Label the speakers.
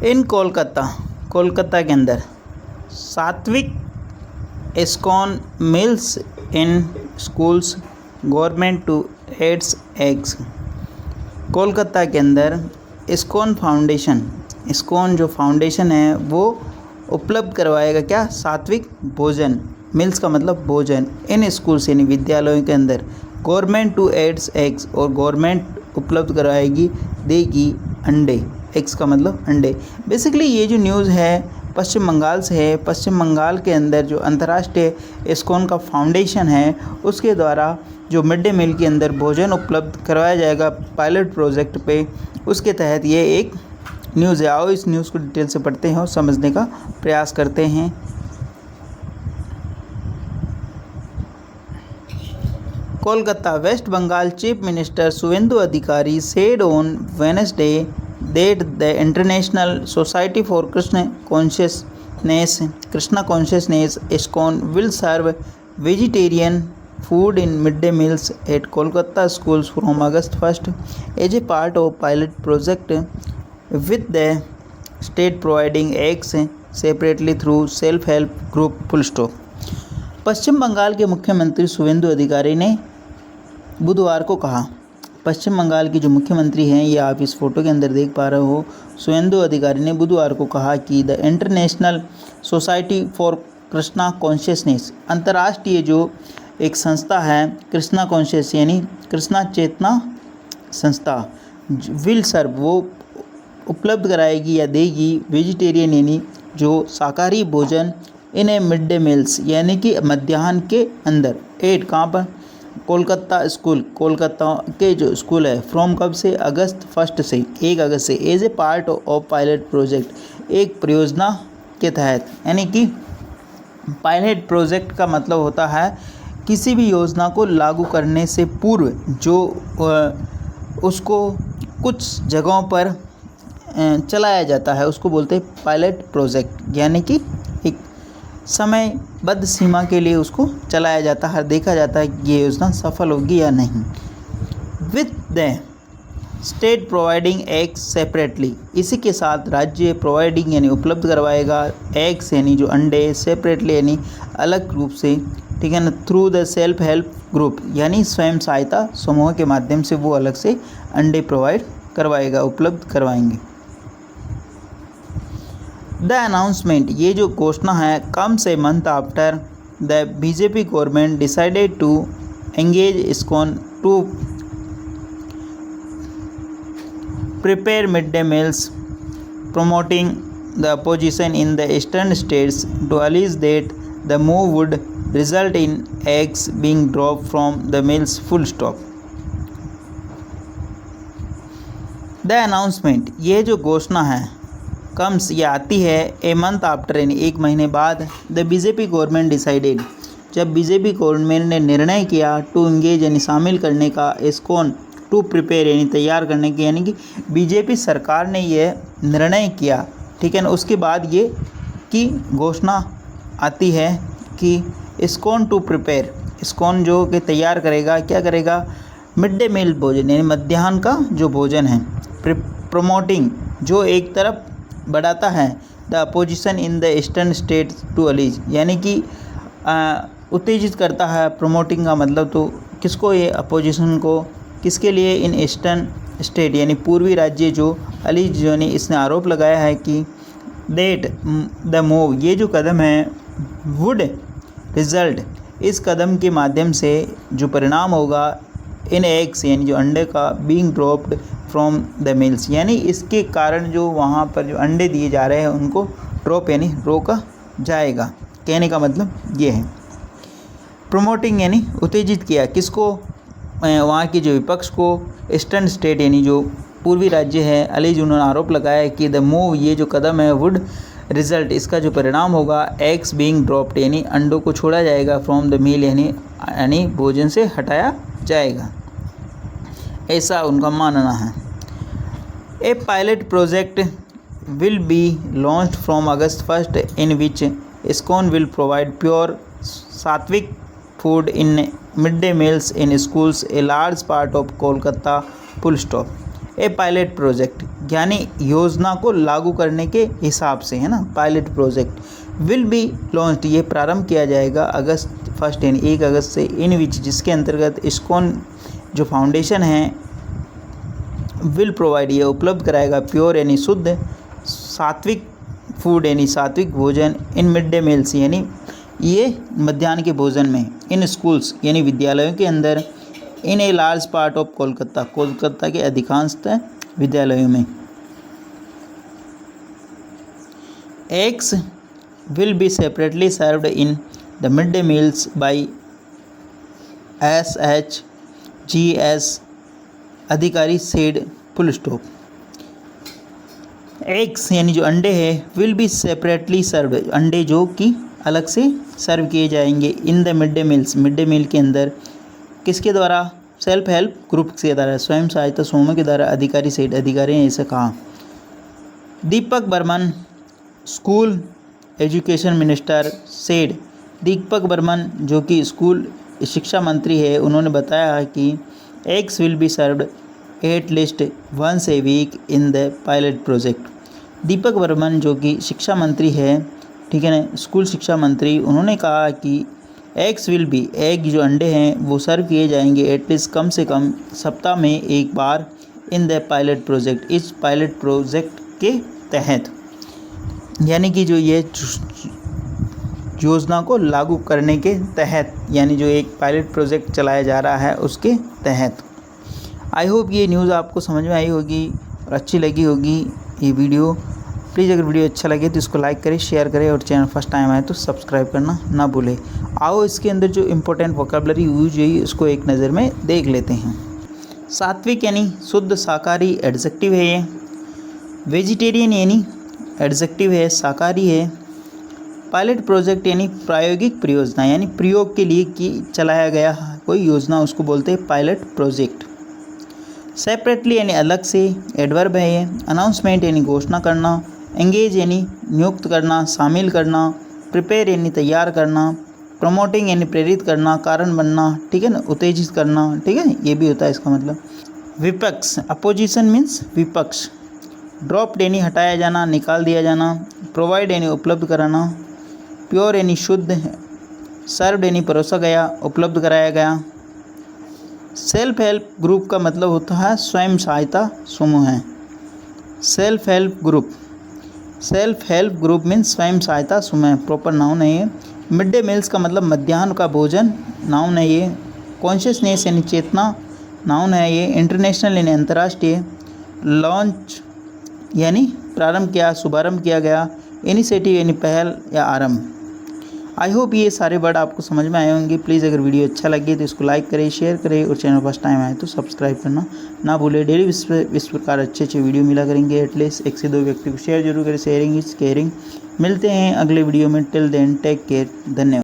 Speaker 1: इन कोलकाता के अंदर sattvik ISKCON meals in schools government to adds eggs. Kolkata के अंदर इस्कॉन जो फाउंडेशन है वो उपलब्ध करवाएगा क्या, सात्विक भोजन। मिल्स का मतलब भोजन। इन स्कूल्स यानी विद्यालयों के अंदर गवर्नमेंट टू एड्स एग्स, और गवर्नमेंट उपलब्ध करवाएगी, देगी अंडे। एग्स का मतलब अंडे। बेसिकली ये जो न्यूज़ है पश्चिम बंगाल से है। पश्चिम बंगाल के अंदर जो अंतर्राष्ट्रीय इस्कॉन का फाउंडेशन है उसके द्वारा जो मिड डे मील के अंदर भोजन उपलब्ध करवाया जाएगा पायलट प्रोजेक्ट पे, उसके तहत ये एक न्यूज़ है। आओ इस न्यूज़ को डिटेल से पढ़ते हैं और समझने का प्रयास करते हैं। Kolkata, West Bengal chief minister Suvendu Adhikari said on Wednesday that the International Society for Krishna Consciousness ISKCON will serve vegetarian food in midday meals at Kolkata schools from August 1st as a part of pilot project, with the state providing eggs separately through self-help group full stop। पश्चिम बंगाल के मुख्यमंत्री शुवेंदु अधिकारी ने बुधवार को कहा। पश्चिम बंगाल की जो मुख्यमंत्री हैं, ये आप इस फोटो के अंदर देख पा रहे हो, शुवेंदु अधिकारी ने बुधवार को कहा कि the international society for Krishna consciousness, अंतर्राष्ट्रीय जो एक संस्था है कृष्णा कॉन्शियस यानी कृष्णा चेतना संस्था, विल सर्व वो उपलब्ध कराएगी या देगी वेजिटेरियन यानी जो शाकाहारी भोजन इन ए मिड डे मील्स यानी कि मध्याह्न के अंदर। एट कहाँ पर, कोलकाता स्कूल, कोलकाता के जो स्कूल है, फ्रॉम कब से, अगस्त 1 से 1 अगस्त से, as a part of pilot project, एक परियोजना के तहत। यानी कि पायलट प्रोजेक्ट का मतलब होता है किसी भी योजना को लागू करने से पूर्व जो उसको कुछ जगहों पर चलाया जाता है उसको बोलते हैं पायलट प्रोजेक्ट। यानी कि एक समयबद्ध सीमा के लिए उसको चलाया जाता है, देखा जाता है कि ये योजना सफल होगी या नहीं। With the state providing eggs separately, इसी के साथ राज्य प्रोवाइडिंग यानी उपलब्ध करवाएगा एग्स यानी जो अंडे, सेपरेटली यानी अलग रूप से, ठीक है ना, through the self help group यानी स्वयं सहायता समूह के माध्यम से वो अलग से अंडे प्रोवाइड करवाएगा, उपलब्ध करवाएंगे। द अनाउंसमेंट, ये जो घोषणा है, comes a month after the BJP government decided to engage ISKCON to prepare mid day meals, promoting the opposition in the eastern states to allege that the move would result in eggs being dropped from the meals full stop। The announcement, ये जो घोषणा है, comes ये आती है ए month after यानी 1 महीने बाद, द बीजेपी गवर्नमेंट डिसाइडेड, जब बीजेपी गवर्नमेंट ने निर्णय किया, टू इंगेज यानी शामिल करने का, ISKCON टू प्रिपेयर यानी तैयार करने की, यानी कि बीजेपी सरकार ने यह निर्णय किया, ठीक है ना। उसके बाद ये की घोषणा आती है कि ISKCON टू प्रिपेयर, ISKCON जो कि तैयार करेगा, क्या करेगा, मिड डे मील भोजन यानी मध्याह्न का जो भोजन है, प्रमोटिंग जो एक तरफ बढ़ाता है, the opposition in the eastern state to allies यानी कि उत्तेजित करता है। प्रमोटिंग का मतलब तो किसको, ये अपोजिशन को, किसके लिए, इन ईस्टर्न स्टेट यानी पूर्वी राज्य जो अलीज जो ने इसने आरोप लगाया है कि डेट द मूव, ये जो कदम है, वुड रिजल्ट, इस कदम के माध्यम से जो परिणाम होगा, इन एग्स यानी जो अंडे का, being dropped from the mills यानी इसके कारण जो वहाँ पर जो अंडे दिए जा रहे हैं उनको ड्रॉप यानी रोका जाएगा। कहने का मतलब ये है। प्रमोटिंग यानी उत्तेजित किया, किसको, वहाँ की जो विपक्ष को, ईस्टर्न स्टेट यानी जो पूर्वी राज्य है, अलीज उन्होंने आरोप लगाया है कि द मूव, ये जो कदम है, वुड रिजल्ट, इसका जो परिणाम होगा, एग्स बीइंग ड्रॉप्ड यानी अंडों को छोड़ा जाएगा, फ्रॉम द मील यानी भोजन से हटाया जाएगा, ऐसा उनका मानना है। A pilot project will be launched from August 1 in which ISKCON will provide pure sattvic food in midday meals in schools, a large part of Kolkata full stop। A pilot project, यानी योजना को लागू करने के हिसाब से, है ना। Pilot project will be launched, ये प्रारंभ किया जाएगा अगस्त 1 यानी 1 अगस्त से, इन विच जिसके अंतर्गत इस्कॉन जो फाउंडेशन है विल प्रोवाइड, ये उपलब्ध कराएगा प्योर यानी शुद्ध सात्विक फूड यानी सात्विक भोजन इन मिड डे मील्स, यानी ये मध्याह्न के भोजन में, इन स्कूल्स यानी विद्यालयों के अंदर, in a large part of Kolkata, Kolkata के अधिकांशतः विद्यालयों में। Eggs will be separately served in the mid day meals by SHGS अधिकारी सेड, फुल स्टॉप। एग्स यानी जो अंडे हैं विल बी सेपरेटली सर्व्ड, अंडे जो कि अलग से सर्व किए जाएंगे in the mid day meals, mid day meal के अंदर, किसके द्वारा, सेल्फ हेल्प ग्रुप के द्वारा, स्वयं सहायता समूह के द्वारा, अधिकारी सेठ, अधिकारी ने ऐसे कहा। Deepak Barman school education minister said, Deepak Barman जो कि स्कूल शिक्षा मंत्री है, उन्होंने बताया कि eggs will be served at least once a week in the pilot project. Deepak Barman जो कि शिक्षा मंत्री है, ठीक है ना, स्कूल शिक्षा मंत्री, उन्होंने कहा कि एग्स विल बी, एग जो अंडे हैं वो सर्व किए जाएंगे एटलीस्ट कम से कम सप्ताह में एक बार इन द पायलट प्रोजेक्ट, इस पायलट प्रोजेक्ट के तहत, यानी कि जो ये योजना को लागू करने के तहत, यानी जो एक पायलट प्रोजेक्ट चलाया जा रहा है उसके तहत। आई होप ये न्यूज़ आपको समझ में आई होगी और अच्छी लगी होगी ये वीडियो। प्लीज़ अगर वीडियो अच्छा लगे तो इसको लाइक करें, शेयर करें और चैनल फर्स्ट टाइम आए तो सब्सक्राइब करना ना भूलें। आओ इसके अंदर जो इम्पोर्टेंट वोकैबुलरी यूज हुई उसको एक नज़र में देख लेते हैं। सात्विक यानी शुद्ध शाकाहारी एडजेक्टिव है ये। वेजिटेरियन यानी एडजेक्टिव है, शाकाहारी है। पायलट प्रोजेक्ट यानी प्रायोगिक परियोजना, यानी प्रयोग के लिए की चलाया गया कोई योजना, उसको बोलते हैं पायलट प्रोजेक्ट। सेपरेटली यानी अलग से, एडवर्ब है ये। अनाउंसमेंट यानी घोषणा करना। एंगेज यानी नियुक्त करना, शामिल करना। प्रिपेयर यानी तैयार करना। प्रमोटिंग यानी प्रेरित करना, कारण बनना, ठीक है ना, उत्तेजित करना, ठीक है, ये भी होता है इसका मतलब। विपक्ष, अपोजिशन मीन्स विपक्ष। ड्रॉप यानी हटाया जाना, निकाल दिया जाना। प्रोवाइड यानी उपलब्ध कराना। प्योर यानी शुद्ध। सर्व यानी परोसा गया, उपलब्ध कराया गया। सेल्फ हेल्प ग्रुप का मतलब होता है स्वयं सहायता समूह है। Self help group, self help group means स्वयं सहायता समूह, प्रॉपर नाउन है ये। मिड डे मील्स का मतलब मध्याह्न का भोजन, नाउन है ये। कॉन्शियसनेस यानी चेतना, नाउन है ये। इंटरनेशनल यानी अंतर्राष्ट्रीय। लॉन्च यानी प्रारंभ किया, शुभारंभ किया गया। इनिशिएटिव यानी पहल या आरंभ। आई होप ये सारे वर्ड आपको समझ में आए होंगे। प्लीज़ अगर वीडियो अच्छा लगे तो इसको लाइक करें, शेयर करें और चैनल फर्स्ट टाइम आए तो सब्सक्राइब करना ना भूलें। डेली इस प्रकार अच्छे वीडियो मिला करेंगे। एटलीस्ट 1 से 2 व्यक्ति को शेयर जरूर करें। Sharing is caring. मिलते हैं अगले वीडियो में। Till then take care. धन्यवाद।